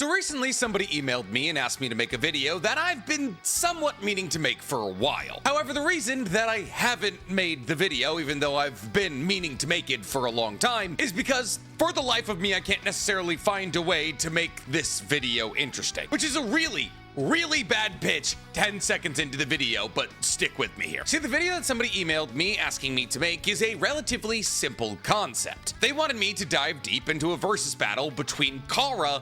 So recently somebody emailed me and asked me to make a video that I've been somewhat meaning to make for a while. However, the reason that I haven't made the video, even though I've been meaning to make it for a long time, is because for the life of me, I can't necessarily find a way to make this video interesting, which is a really bad pitch 10 seconds into the video, but stick with me here. See, the video that somebody emailed me asking me to make is a relatively simple concept. They wanted me to dive deep into a versus battle between Kara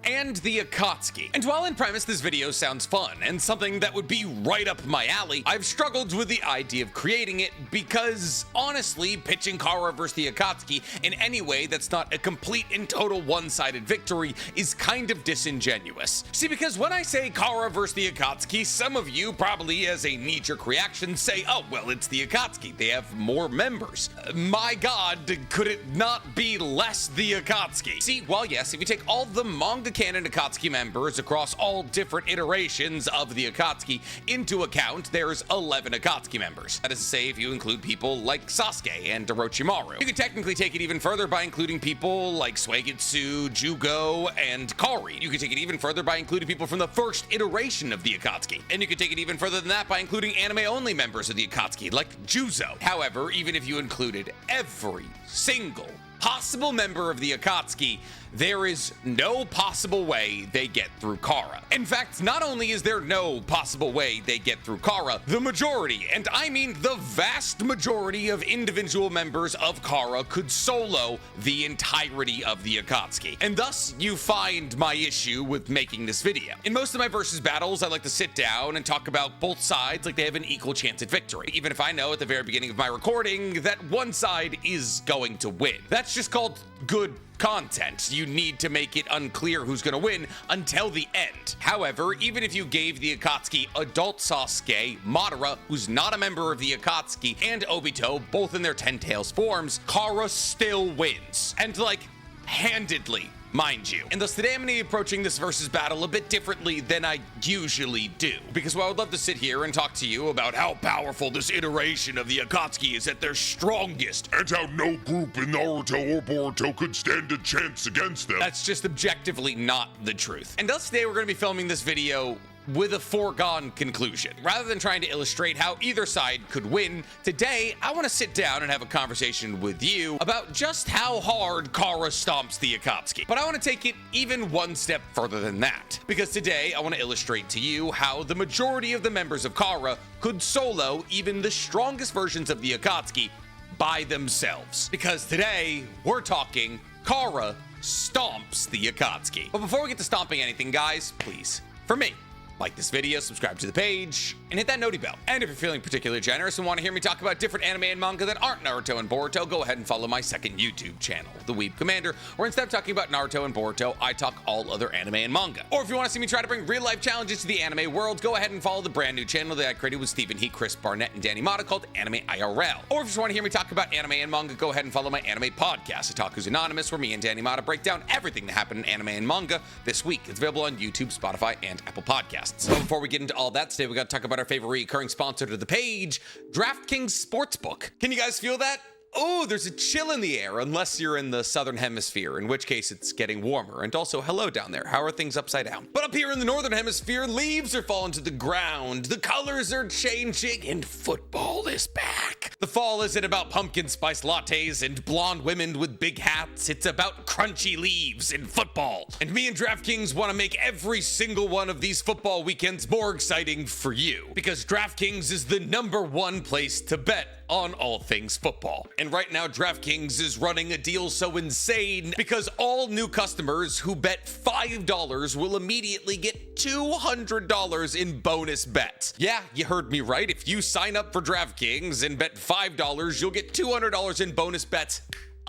and the Akatsuki. And while in premise this video sounds fun and something that would be right up my alley, I've struggled with the idea of creating it because honestly, pitching Kara versus the Akatsuki in any way that's not a complete and total one-sided victory is kind of disingenuous. See, because when I say Kara versus the Akatsuki, some of you probably as a knee-jerk reaction say, oh, well, it's the Akatsuki. They have more members. My God, could it not be less the Akatsuki? See, well, yes, if you take all the manga canon Akatsuki members across all different iterations of the Akatsuki into account, there's 11 Akatsuki members. That is to say, if you include people like Sasuke and Orochimaru. You can technically take it even further by including people like Suigetsu, Jugo, and Kari. You can take it even further by including people from the first iteration of the Akatsuki. And you can take it even further than that by including anime-only members of the Akatsuki, like Juzo. However, even if you included every single possible member of the Akatsuki, there is no possible way they get through Kara. In fact, not only is there no possible way they get through Kara, the majority, and I mean the vast majority of individual members of Kara could solo the entirety of the Akatsuki. And thus, you find my issue with making this video. In most of my versus battles, I like to sit down and talk about both sides like they have an equal chance at victory, even if I know at the very beginning of my recording that one side is going to win. That's just called good content. You need to make it unclear who's gonna win until the end. However, even if you gave the Akatsuki adult Sasuke, Madara, who's not a member of the Akatsuki, and Obito, both in their Ten Tails forms, Kara still wins. And like, handedly, mind you. And thus today I'm going to be approaching this versus battle a bit differently than I usually do. Because while I would love to sit here and talk to you about how powerful this iteration of the Akatsuki is at their strongest, and how no group in Naruto or Boruto could stand a chance against them, that's just objectively not the truth. And thus today we're going to be filming this video with a foregone conclusion. Rather than trying to illustrate how either side could win, today I want to sit down and have a conversation with you about just how hard Kara stomps the Akatsuki. But I want to take it even one step further than that, because today I want to illustrate to you how the majority of the members of Kara could solo even the strongest versions of the Akatsuki by themselves. Because today we're talking Kara stomps the Akatsuki. But before we get to stomping anything, guys, please, for me, like this video, subscribe to the page, and hit that noti bell. And if you're feeling particularly generous and want to hear me talk about different anime and manga that aren't Naruto and Boruto, go ahead and follow my second YouTube channel, The Weeb Commander, where instead of talking about Naruto and Boruto, I talk all other anime and manga. Or if you want to see me try to bring real-life challenges to the anime world, go ahead and follow the brand new channel that I created with Stephen He, Chris Barnett, and Danny Mata called Anime IRL. Or if you just want to hear me talk about anime and manga, go ahead and follow my anime podcast, Otaku's Anonymous, where me and Danny Mata break down everything that happened in anime and manga this week. It's available on YouTube, Spotify, and Apple Podcasts. But before we get into all that, today we got to talk about our favorite recurring sponsor to the page, DraftKings Sportsbook. Can you guys feel that? Oh, there's a chill in the air, unless you're in the southern hemisphere, in which case it's getting warmer. And also, hello down there. How are things upside down? But up here in the northern hemisphere, leaves are falling to the ground, the colors are changing, and football is back. The fall isn't about pumpkin spice lattes and blonde women with big hats. It's about crunchy leaves and football. And me and DraftKings want to make every single one of these football weekends more exciting for you, because DraftKings is the #1 place to bet on all things football. And right now, DraftKings is running a deal so insane because all new customers who bet $5 will immediately get $200 in bonus bets. Yeah, you heard me right. If you sign up for DraftKings and bet $5, you'll get $200 in bonus bets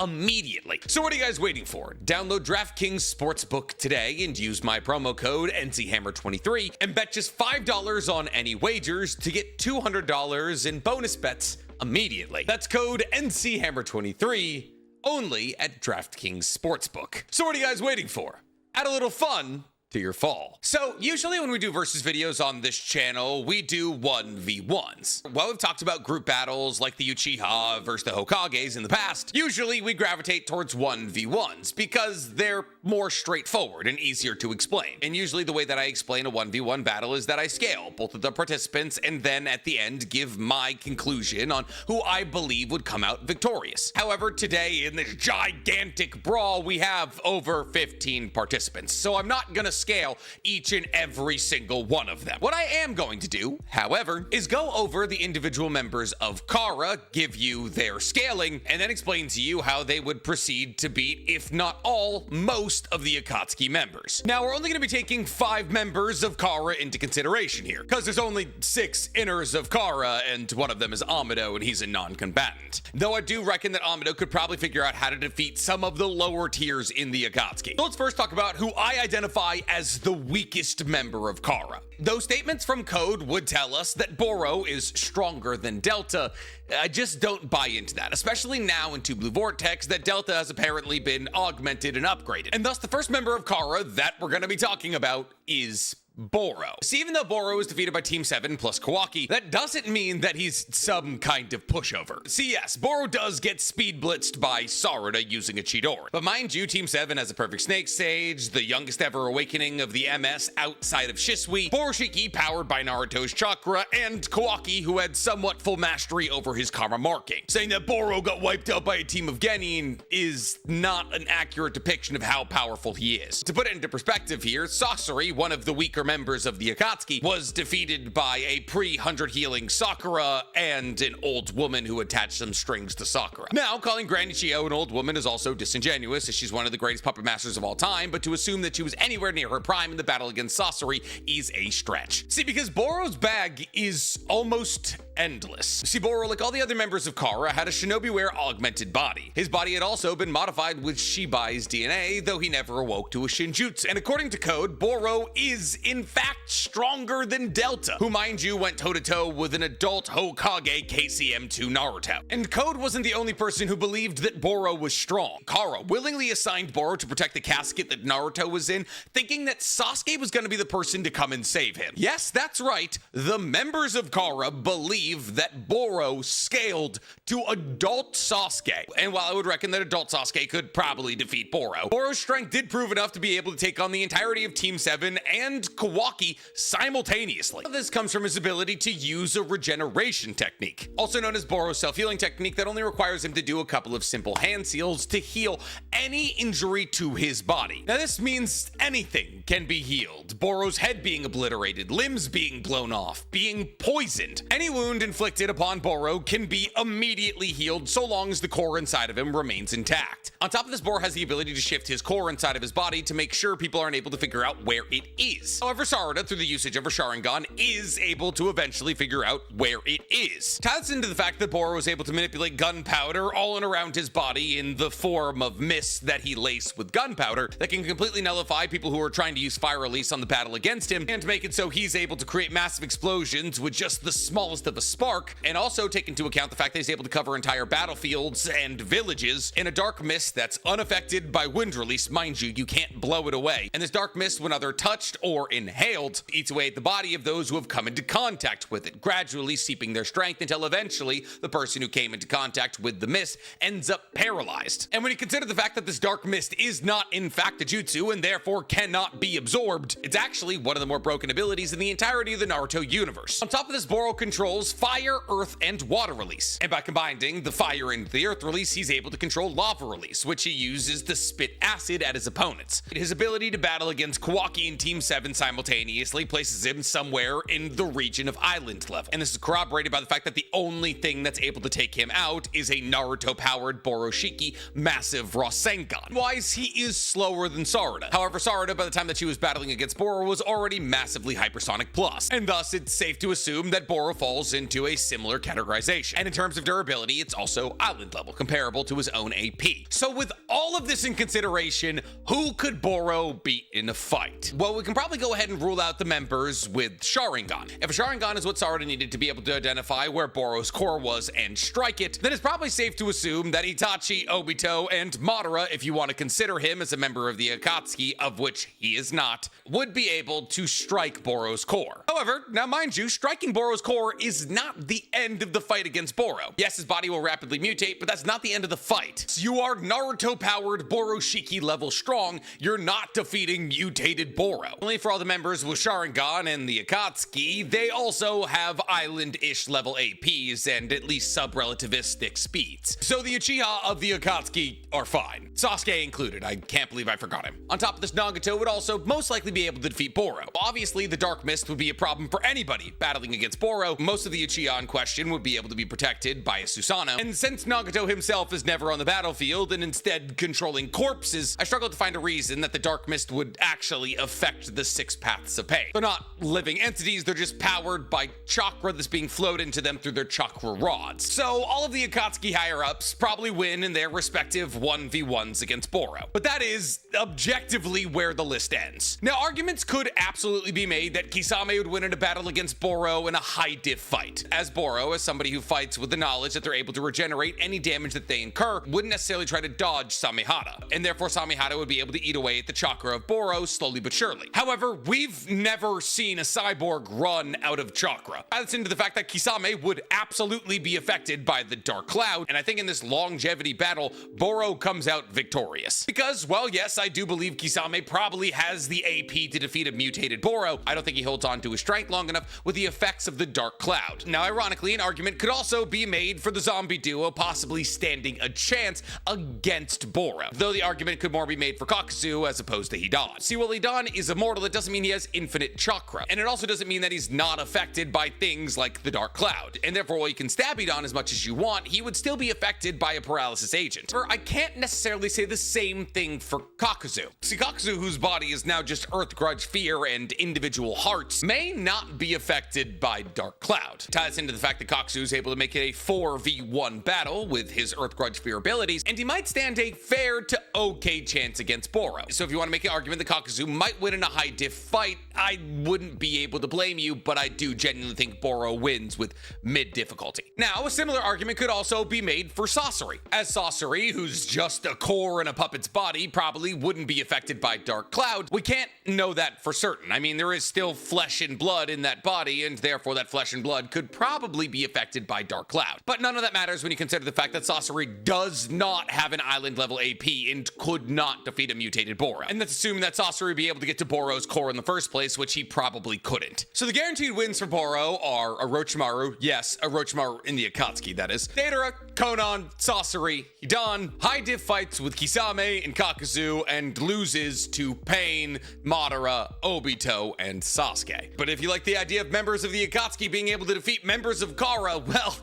immediately. So what are you guys waiting for? Download DraftKings Sportsbook today and use my promo code NCHammer23 and bet just $5 on any wagers to get $200 in bonus bets immediately. That's code NCHammer23 only at DraftKings Sportsbook. So what are you guys waiting for? Add a little fun to your fall. So usually when we do versus videos on this channel, we do 1v1s. While we've talked about group battles like the Uchiha versus the Hokages in the past, usually we gravitate towards 1v1s because they're more straightforward and easier to explain. And usually the way that I explain a 1v1 battle is that I scale both of the participants and then at the end give my conclusion on who I believe would come out victorious. However, today in this gigantic brawl, we have over 15 participants, so I'm not gonna scale each and every single one of them. What I am going to do, however, is go over the individual members of Kara, give you their scaling, and then explain to you how they would proceed to beat, if not all, most of the Akatsuki members. Now, we're only gonna be taking 5 members of Kara into consideration here, because there's only 6 inners of Kara, and one of them is Amado, and he's a non-combatant. Though I do reckon that Amado could probably figure out how to defeat some of the lower tiers in the Akatsuki. So let's first talk about who I identify as the weakest member of Kara. Those statements from Code would tell us that Boro is stronger than Delta. I just don't buy into that, especially now in Two Blue Vortex that Delta has apparently been augmented and upgraded. And thus the first member of Kara that we're going to be talking about is Boro. See, even though Boro is defeated by Team 7 plus Kawaki, that doesn't mean that he's some kind of pushover. See, yes, Boro does get speed blitzed by Sarada using a Chidori. But mind you, Team 7 has a perfect Snake Sage, the youngest ever awakening of the MS outside of Shisui, Ishiki powered by Naruto's chakra, and Kawaki who had somewhat full mastery over his karma marking. Saying that Boro got wiped out by a team of Genin is not an accurate depiction of how powerful he is. To put it into perspective here, Sasori, one of the weaker members of the Akatsuki, was defeated by a pre-100 healing Sakura and an old woman who attached some strings to Sakura. Now, calling Granny Chio an old woman is also disingenuous, as she's one of the greatest puppet masters of all time, but to assume that she was anywhere near her prime in the battle against Sasori is a stretch. See, because Boro's bag is almost endless. See, Boro, like all the other members of Kara, had a shinobi-wear augmented body. His body had also been modified with Shibai's DNA, though he never awoke to a Shinjutsu. And according to Code, Boro is in fact stronger than Delta, who, mind you, went toe-to-toe with an adult Hokage KCM2 Naruto. And Code wasn't the only person who believed that Boro was strong. Kara willingly assigned Boro to protect the casket that Naruto was in, thinking that Sasuke was going to be the person to come and save him. Yes, that's right. The members of Kara believe that Boro scaled to adult Sasuke. And while I would reckon that adult Sasuke could probably defeat Boro, Boro's strength did prove enough to be able to take on the entirety of Team 7 and Kawaki simultaneously. This comes from his ability to use a regeneration technique, also known as Boro's self-healing technique, that only requires him to do a couple of simple hand seals to heal any injury to his body. Now this means anything can be healed. Boro's head being obliterated, limbs being blown off, being poisoned. Any wound inflicted upon Boro can be immediately healed so long as the core inside of him remains intact. On top of this, Boro has the ability to shift his core inside of his body to make sure people aren't able to figure out where it is. However, Sarada, through the usage of her Sharingan, is able to eventually figure out where it is. Ties into the fact that Boro was able to manipulate gunpowder all in around his body in the form of mist that he laced with gunpowder that can completely nullify people who are trying to use fire release on the battle against him, and make it so he's able to create massive explosions with just the smallest of a spark, and also take into account the fact that he's able to cover entire battlefields and villages in a dark mist that's unaffected by wind release. Mind you, you can't blow it away. And this dark mist, when either touched or inhaled, eats away at the body of those who have come into contact with it, gradually seeping their strength until eventually the person who came into contact with the mist ends up paralyzed. And when you consider the fact that this dark mist is not in fact a jutsu and therefore cannot be absorbed, it's actually one of the more broken abilities in the entirety of the Naruto universe. On top of this, Boro controls fire, earth, and water release. And by combining the fire and the earth release, he's able to control lava release, which he uses to spit acid at his opponents. His ability to battle against Kawaki and Team 7 simultaneously places him somewhere in the region of island level. And this is corroborated by the fact that the only thing that's able to take him out is a Naruto-powered Boroshiki massive Rasengan. Wise, he is slower than Sarada. However, Sarada, by the time that she was battling against Boro, was already massively hypersonic plus, and thus it's safe to assume that Boro falls in into a similar categorization. And in terms of durability, it's also island level, comparable to his own AP. So with all of this in consideration, who could Boro beat in a fight? Well, we can probably go ahead and rule out the members with Sharingan. If a Sharingan is what Sarada needed to be able to identify where Boro's core was and strike it, then it's probably safe to assume that Itachi, Obito, and Madara, if you want to consider him as a member of the Akatsuki, of which he is not, would be able to strike Boro's core. However, now mind you, striking Boro's core is not the end of the fight against Boro. Yes, his body will rapidly mutate, but that's not the end of the fight. So you are Naruto-powered Boroshiki level strong, you're not defeating mutated Boro. Only for all the members with Sharingan and the Akatsuki, they also have island-ish level APs and at least sub-relativistic speeds. So the Uchiha of the Akatsuki are fine. Sasuke included, I can't believe I forgot him. On top of this, Nagato would also most likely be able to defeat Boro. Obviously, the Dark Mist would be a problem for anybody battling against Boro. Most of the Uchiha in question would be able to be protected by a Susanoo. And since Nagato himself is never on the battlefield and instead controlling corpses, I struggle to find a reason that the Dark Mist would actually affect the 6 paths of pain. They're not living entities, they're just powered by chakra that's being flowed into them through their chakra rods. So all of the Akatsuki higher-ups probably win in their respective 1v1s against Boro. But that is objectively where the list ends. Now, arguments could absolutely be made that Kisame would win in a battle against Boro in a high-diff fight, as Boro, as somebody who fights with the knowledge that they're able to regenerate any damage that they incur, wouldn't necessarily try to dodge Samehada, and therefore Samehada would be able to eat away at the chakra of Boro slowly but surely. However, we've never seen a cyborg run out of chakra. Adds into the fact that Kisame would absolutely be affected by the Dark Cloud, and I think in this longevity battle, Boro comes out victorious. Because, well, yes, I do believe Kisame probably has the AP to defeat a mutated Boro. I don't think he holds on to his strength long enough with the effects of the Dark Cloud. Now, ironically, an argument could also be made for the zombie duo possibly standing a chance against Boro, though the argument could more be made for Kakuzu as opposed to Hidan. See, while Hidan is immortal, it doesn't mean he has infinite chakra, and it also doesn't mean that he's not affected by things like the Dark Cloud, and therefore while you can stab Hidan as much as you want, he would still be affected by a paralysis agent. Or I can't necessarily say the same thing for Kakuzu. See, Kakuzu, whose body is now just Earth Grudge Fear and individual hearts, may not be affected by Dark Cloud. Ties into the fact that Kakuzu is able to make it a 4v1 battle with his Earth Grudge Fear abilities, and he might stand a fair to okay chance against Boro. So if you want to make an argument that Kakuzu might win in a high diff fight, I wouldn't be able to blame you, but I do genuinely think Boro wins with mid difficulty. Now, a similar argument could also be made for Sasori, as Sasori, who's just a core in a puppet's body, probably wouldn't be affected by Dark Cloud. We can't know that for certain. I mean, there is still flesh and blood in that body, and therefore that flesh and blood could probably be affected by Dark Cloud. But none of that matters when you consider the fact that Sasori does not have an island level AP and could not defeat a mutated Boro. And that's assuming that Sasori would be able to get to Boro's core in the first place, which he probably couldn't. So the guaranteed wins for Boro are Orochimaru, yes, Orochimaru in the Akatsuki, that is, Deidara, Konan, Sasori, Hidan, high diff fights with Kisame and Kakuzu, and loses to Pain, Madara, Obito, and Sasuke. But if you like the idea of members of the Akatsuki being able to defeat members of Kara, well,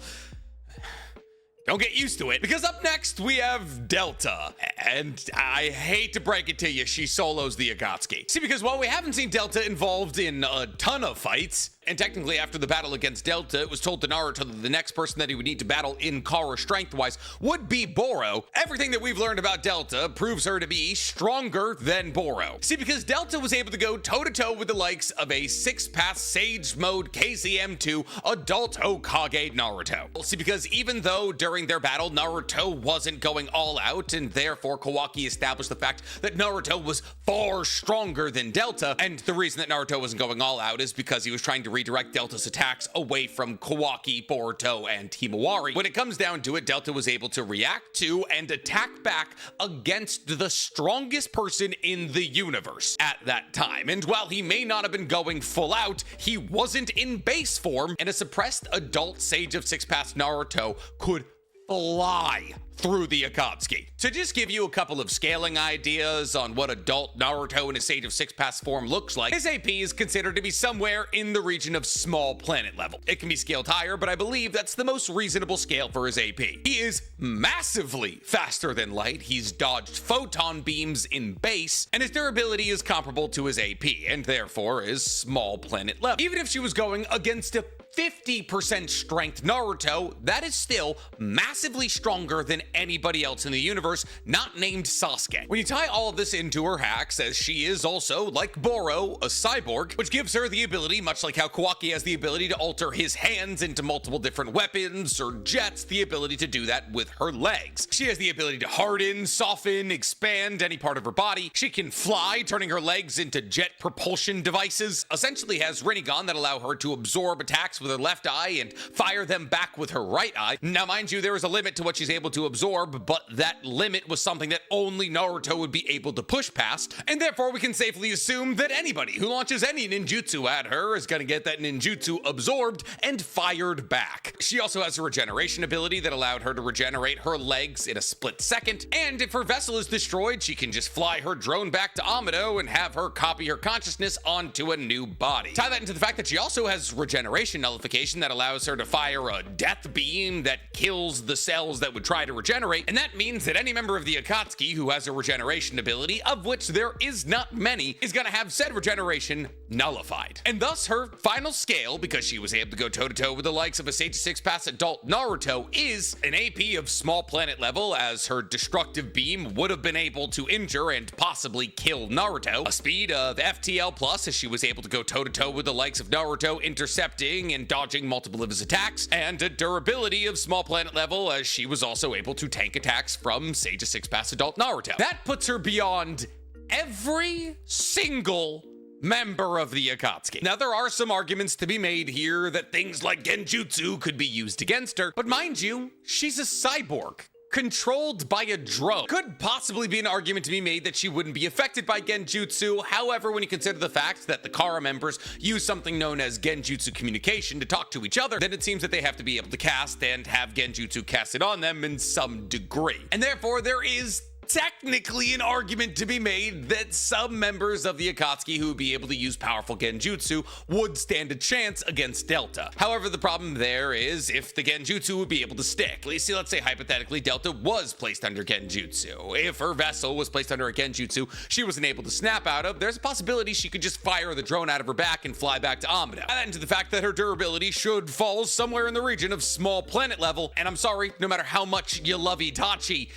don't get used to it, because up next we have Delta, and I hate to break it to you, she solos the Akatsuki. See, because while we haven't seen Delta involved in a ton of fights, and technically after the battle against Delta, it was told to Naruto that the next person that he would need to battle in Kara strength-wise would be Boro. Everything that we've learned about Delta proves her to be stronger than Boro. See, because Delta was able to go toe-to-toe with the likes of a 6-path Sage Mode KCM2 adult Hokage Naruto. See, because even though during their battle, Naruto wasn't going all out, and therefore Kawaki established the fact that Naruto was far stronger than Delta, and the reason that Naruto wasn't going all out is because he was trying to redirect Delta's attacks away from Kawaki, Boruto, and Himawari. When it comes down to it, Delta was able to react to and attack back against the strongest person in the universe at that time. And while he may not have been going full out, he wasn't in base form, and a suppressed adult Sage of Six Paths Naruto could fly through the Akatsuki. To just give you a couple of scaling ideas on what adult Naruto in a Sage of Six Paths form looks like, his AP is considered to be somewhere in the region of small planet level. It can be scaled higher, but I believe that's the most reasonable scale for his AP. He is massively faster than light, he's dodged photon beams in base, and his durability is comparable to his AP, and therefore is small planet level. Even if she was going against a 50% strength Naruto, that is still massively stronger than anybody else in the universe, not named Sasuke. When you tie all of this into her hacks, as she is also, like Boro, a cyborg, which gives her the ability, much like how Kawaki has the ability to alter his hands into multiple different weapons, or Jet's the ability to do that with her legs. She has the ability to harden, soften, expand any part of her body. She can fly, turning her legs into jet propulsion devices. Essentially has Rinnegan that allow her to absorb attacks with her left eye and fire them back with her right eye. Now, mind you, there is a limit to what she's able to absorb, but that limit was something that only Naruto would be able to push past, and therefore we can safely assume that anybody who launches any ninjutsu at her is going to get that ninjutsu absorbed and fired back. She also has a regeneration ability that allowed her to regenerate her legs in a split second, and if her vessel is destroyed, she can just fly her drone back to Amado and have her copy her consciousness onto a new body. Tie that into the fact that she also has regeneration nullification that allows her to fire a death beam that kills the cells that would try to regenerate, and that means that any member of the Akatsuki who has a regeneration ability, of which there is not many, is going to have said regeneration nullified. And thus her final scale, because she was able to go toe-to-toe with the likes of a Sage 6 Pass adult Naruto, is an AP of small planet level, as her destructive beam would have been able to injure and possibly kill Naruto, a speed of FTL plus, as she was able to go toe-to-toe with the likes of Naruto, intercepting and dodging multiple of his attacks, and a durability of small planet level, as she was also able to tank attacks from Sage 6 Pass adult Naruto. That puts her beyond every single member of the Akatsuki. Now, there are some arguments to be made here that things like genjutsu could be used against her, but mind you, she's a cyborg controlled by a drone. Could possibly be an argument to be made that she wouldn't be affected by genjutsu. However, when you consider the fact that the Kara members use something known as genjutsu communication to talk to each other, then it seems that they have to be able to cast and have genjutsu casted on them in some degree. And therefore, there is technically an argument to be made that some members of the Akatsuki who would be able to use powerful genjutsu would stand a chance against Delta. However, the problem there is if the genjutsu would be able to stick. Let's say hypothetically Delta was placed under genjutsu. If her vessel was placed under a genjutsu she wasn't able to snap out of, there's a possibility she could just fire the drone out of her back and fly back to Amado. Add that into the fact that her durability should fall somewhere in the region of small planet level, and I'm sorry, no matter how much you love Itachi,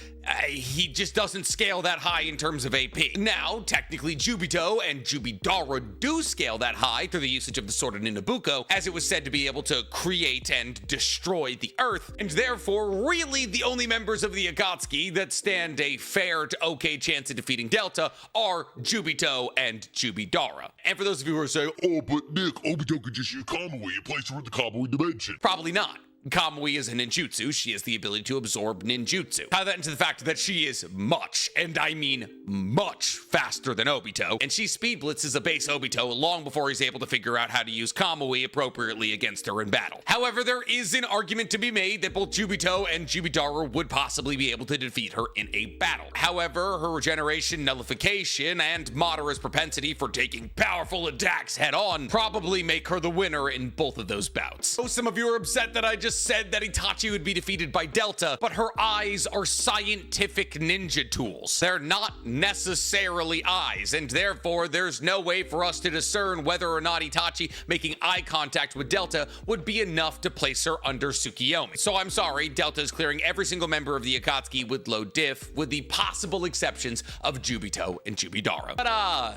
he just doesn't scale that high in terms of AP. Now, technically, Jubito and Jubidara do scale that high through the usage of the Sword of Ninabuko, as it was said to be able to create and destroy the Earth, and therefore, really the only members of the Akatsuki that stand a fair to okay chance of defeating Delta are Jubito and Jubidara. And for those of you who are saying, oh, but Nick, Obito could just use Kamui and place her in the Kamui dimension. Probably not. Kamui is a ninjutsu. She has the ability to absorb ninjutsu. Tie that into the fact that she is much, and I mean much, faster than Obito, and she speed blitzes a base Obito long before he's able to figure out how to use Kamui appropriately against her in battle. However, there is an argument to be made that both Jubito and Jubidara would possibly be able to defeat her in a battle. However, her regeneration, nullification, and Madara's propensity for taking powerful attacks head-on probably make her the winner in both of those bouts. So some of you are upset that I just said that Itachi would be defeated by Delta, but her eyes are scientific ninja tools. They're not necessarily eyes, and therefore there's no way for us to discern whether or not Itachi making eye contact with Delta would be enough to place her under Tsukiyomi. So I'm sorry, Delta is clearing every single member of the Akatsuki with low diff, with the possible exceptions of Jubito and Jubidara. But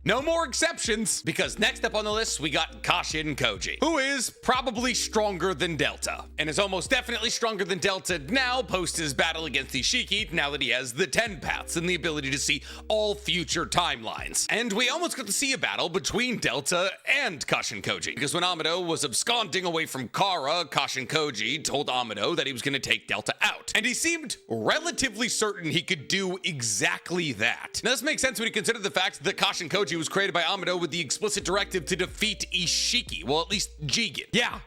no more exceptions, because next up on the list, we got Kashin Koji, who is probably stronger than Delta, and is almost definitely stronger than Delta now post his battle against Ishiki, now that he has the 10 paths and the ability to see all future timelines. And we almost got to see a battle between Delta and Kashin Koji, because when Amado was absconding away from Kara, Kashin Koji told Amado that he was going to take Delta out, and he seemed relatively certain he could do exactly that. Now, this makes sense when you consider the fact that Kashin Koji was created by Amado with the explicit directive to defeat Ishiki, well, at least Jigen. Yeah,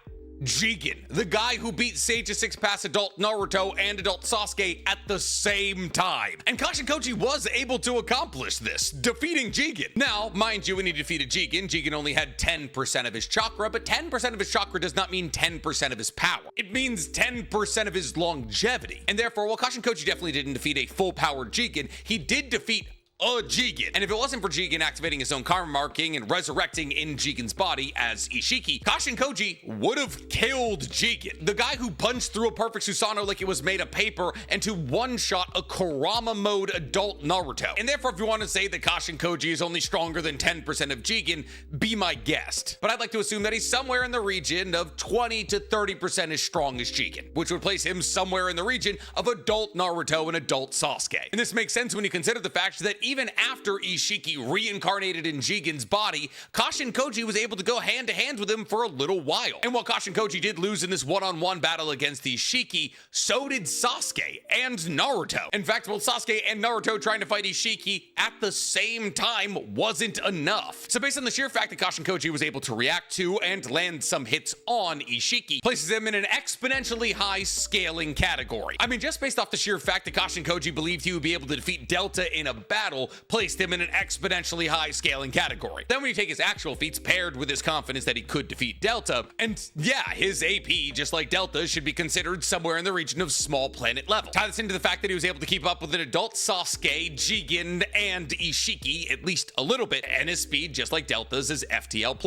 Jigen, the guy who beat Sage 6 Pass adult Naruto and adult Sasuke at the same time. And Kashin Koji was able to accomplish this, defeating Jigen. Now, mind you, when he defeated Jigen, Jigen only had 10% of his chakra, but 10% of his chakra does not mean 10% of his power. It means 10% of his longevity. And therefore, while Kashin Koji definitely didn't defeat a full-powered Jigen, he did defeat a Jigen. And if it wasn't for Jigen activating his own karma marking and resurrecting in Jigen's body as Ishiki, Kashin Koji would have killed Jigen. The guy who punched through a perfect Susanoo like it was made of paper and to one-shot a Kurama mode adult Naruto. And therefore, if you want to say that Kashin Koji is only stronger than 10% of Jigen, be my guest. But I'd like to assume that he's somewhere in the region of 20 to 30% as strong as Jigen, which would place him somewhere in the region of adult Naruto and adult Sasuke. And this makes sense when you consider the fact that even after Ishiki reincarnated in Jigen's body, Kashin Koji was able to go hand to hand with him for a little while. And while Kashin Koji did lose in this one-on-one battle against Ishiki, so did Sasuke and Naruto. In fact, both Sasuke and Naruto trying to fight Ishiki at the same time wasn't enough. So based on the sheer fact that Kashin Koji was able to react to and land some hits on Ishiki, places him in an exponentially high scaling category. I mean, just based off the sheer fact that Kashin Koji believed he would be able to defeat Delta in a battle, placed him in an exponentially high scaling category. Then when you take his actual feats paired with his confidence that he could defeat Delta, and yeah, his AP, just like Delta, should be considered somewhere in the region of small planet level. Tie this into the fact that he was able to keep up with an adult Sasuke, Jigen, and Ishiki, at least a little bit, and his speed, just like Delta's, is FTL+.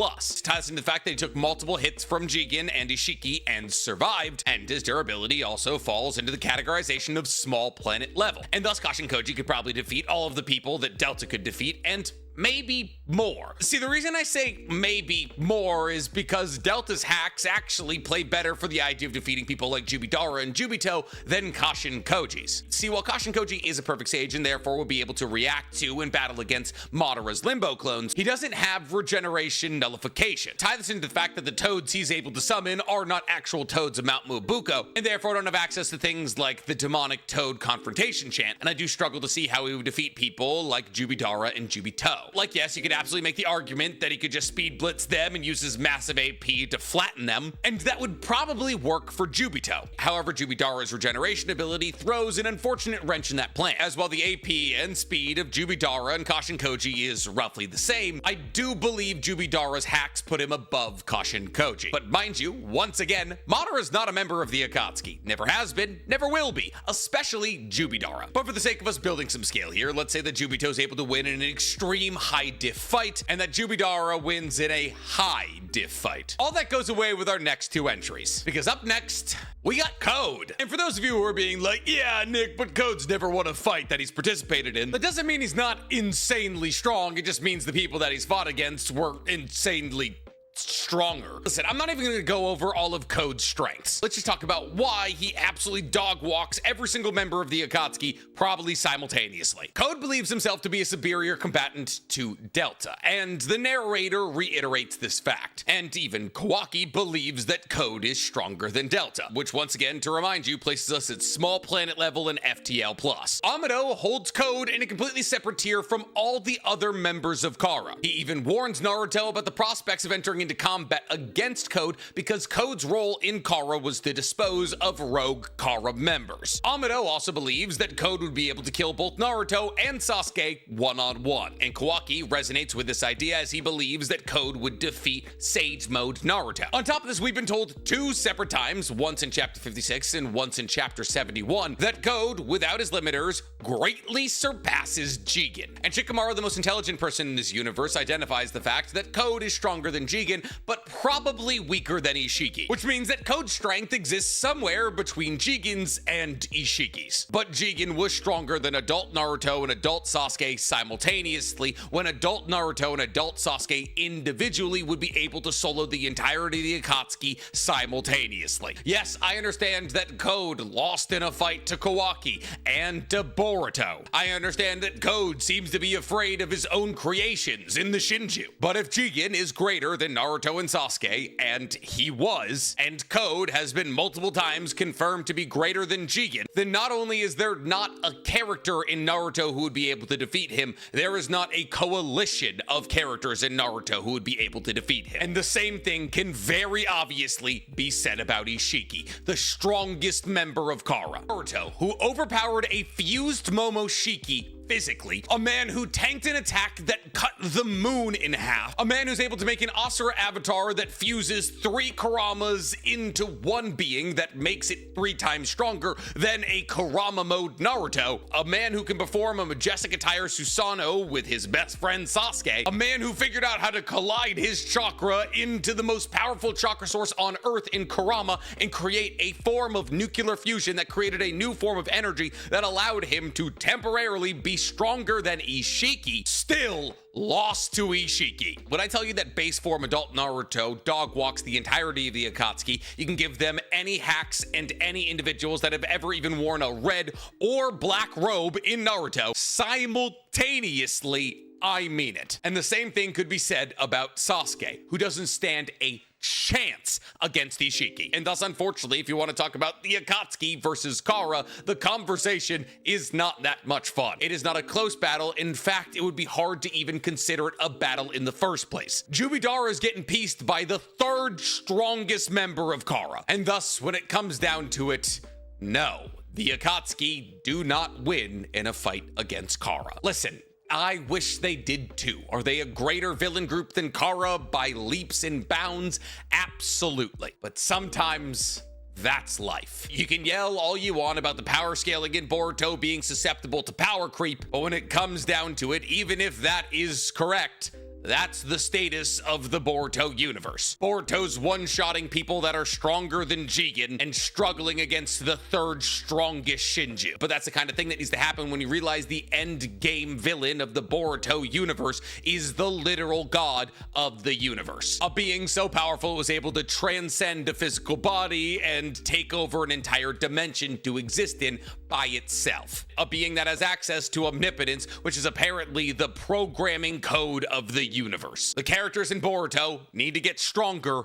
Tie this into the fact that he took multiple hits from Jigen and Ishiki and survived, and his durability also falls into the categorization of small planet level. And thus Kashin Koji could probably defeat all of the people that Delta could defeat, and maybe more. See, the reason I say maybe more is because Delta's hacks actually play better for the idea of defeating people like Jubidara and Jubito than Kashin Koji's. See, while Kashin Koji is a perfect sage and therefore will be able to react to and battle against Madara's Limbo clones, he doesn't have regeneration nullification. Tie this into the fact that the toads he's able to summon are not actual toads of Mount Mubuko, and therefore don't have access to things like the demonic toad confrontation chant, and I do struggle to see how he would defeat people like Jubidara and Jubito. Like, yes, you could absolutely make the argument that he could just speed blitz them and use his massive AP to flatten them, and that would probably work for Jubito. However, Jubidara's regeneration ability throws an unfortunate wrench in that plan, as while the AP and speed of Jubidara and Kashin Koji is roughly the same, I do believe Jubidara's hacks put him above Kashin Koji. But mind you, once again, Madara is not a member of the Akatsuki. Never has been, never will be, especially Jubidara. But for the sake of us building some scale here, let's say that Jubito's able to win in an extreme high diff fight, and that Jubidara wins in a high diff fight. All that goes away with our next two entries, because up next, we got Code. And for those of you who are being like, yeah, Nick, but Code's never won a fight that he's participated in, that doesn't mean he's not insanely strong, it just means the people that he's fought against were insanely stronger. Listen, I'm not even going to go over all of Code's strengths. Let's just talk about why he absolutely dog walks every single member of the Akatsuki, probably simultaneously. Code believes himself to be a superior combatant to Delta, and the narrator reiterates this fact. And even Kawaki believes that Code is stronger than Delta, which once again, to remind you, places us at small planet level and FTL+. Amado holds Code in a completely separate tier from all the other members of Kara. He even warns Naruto about the prospects of entering into combat against Code because Code's role in Kara was to dispose of rogue Kara members. Amado also believes that Code would be able to kill both Naruto and Sasuke one-on-one, and Kawaki resonates with this idea as he believes that Code would defeat Sage Mode Naruto. On top of this, we've been told two separate times, once in Chapter 56 and once in Chapter 71, that Code, without his limiters, greatly surpasses Jigen. And Shikamaru, the most intelligent person in this universe, identifies the fact that Code is stronger than Jigen, but probably weaker than Ishiki, which means that Code's strength exists somewhere between Jigen's and Ishiki's. But Jigen was stronger than adult Naruto and adult Sasuke simultaneously, when adult Naruto and adult Sasuke individually would be able to solo the entirety of the Akatsuki simultaneously. Yes, I understand that Code lost in a fight to Kawaki and to Boruto. I understand that Code seems to be afraid of his own creations in the Shinju. But if Jigen is greater than Naruto and Sasuke, and he was, and Code has been multiple times confirmed to be greater than Jigen, then not only is there not a character in Naruto who would be able to defeat him, there is not a coalition of characters in Naruto who would be able to defeat him. And the same thing can very obviously be said about Ishiki, the strongest member of Kara. Naruto, who overpowered a fused Momoshiki physically, a man who tanked an attack that cut the moon in half, a man who's able to make an Asura avatar that fuses 3 Karamas into one being that makes it 3 times stronger than a Karama mode Naruto, a man who can perform a majestic attire Susanoo with his best friend Sasuke, a man who figured out how to collide his chakra into the most powerful chakra source on Earth in Karama and create a form of nuclear fusion that created a new form of energy that allowed him to temporarily be stronger than Ishiki, still lost to Ishiki. When I tell you that base form adult Naruto dog walks the entirety of the Akatsuki, you can give them any hacks and any individuals that have ever even worn a red or black robe in Naruto simultaneously. I mean it. And the same thing could be said about Sasuke, who doesn't stand a chance against Ishiki. And thus, unfortunately, if you want to talk about the Akatsuki versus Kara, the conversation is not that much fun. It is not a close battle. In fact, it would be hard to even consider it a battle in the first place. Jubidara is getting pieced by the 3rd strongest member of Kara. And thus, when it comes down to it, no, the Akatsuki do not win in a fight against Kara. Listen, I wish they did too. Are they a greater villain group than Kara by leaps and bounds? Absolutely. But sometimes that's life. You can yell all you want about the power scaling in Boruto being susceptible to power creep, but when it comes down to it, even if that is correct, that's the status of the Boruto universe. Boruto's one-shotting people that are stronger than Jigen and struggling against the 3rd strongest Shinju. But that's the kind of thing that needs to happen when you realize the end game villain of the Boruto universe is the literal god of the universe. A being so powerful it was able to transcend a physical body and take over an entire dimension to exist in by itself. A being that has access to omnipotence, which is apparently the programming code of the universe. The characters in Boruto need to get stronger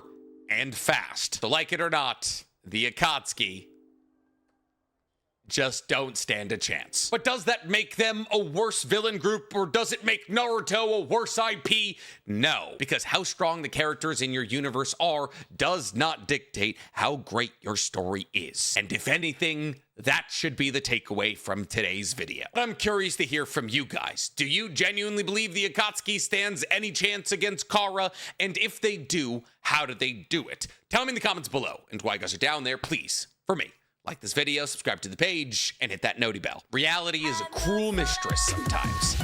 and fast. So like it or not, the Akatsuki just don't stand a chance. But does that make them a worse villain group, or does it make Naruto a worse IP? No, because how strong the characters in your universe are does not dictate how great your story is. And if anything, that should be the takeaway from today's video. I'm curious to hear from you guys. Do you genuinely believe the Akatsuki stands any chance against Kara? And if they do, how do they do it? Tell me in the comments below. And while you guys are down there, please, for me, like this video, subscribe to the page, and hit that noti bell. Reality is a cruel mistress sometimes.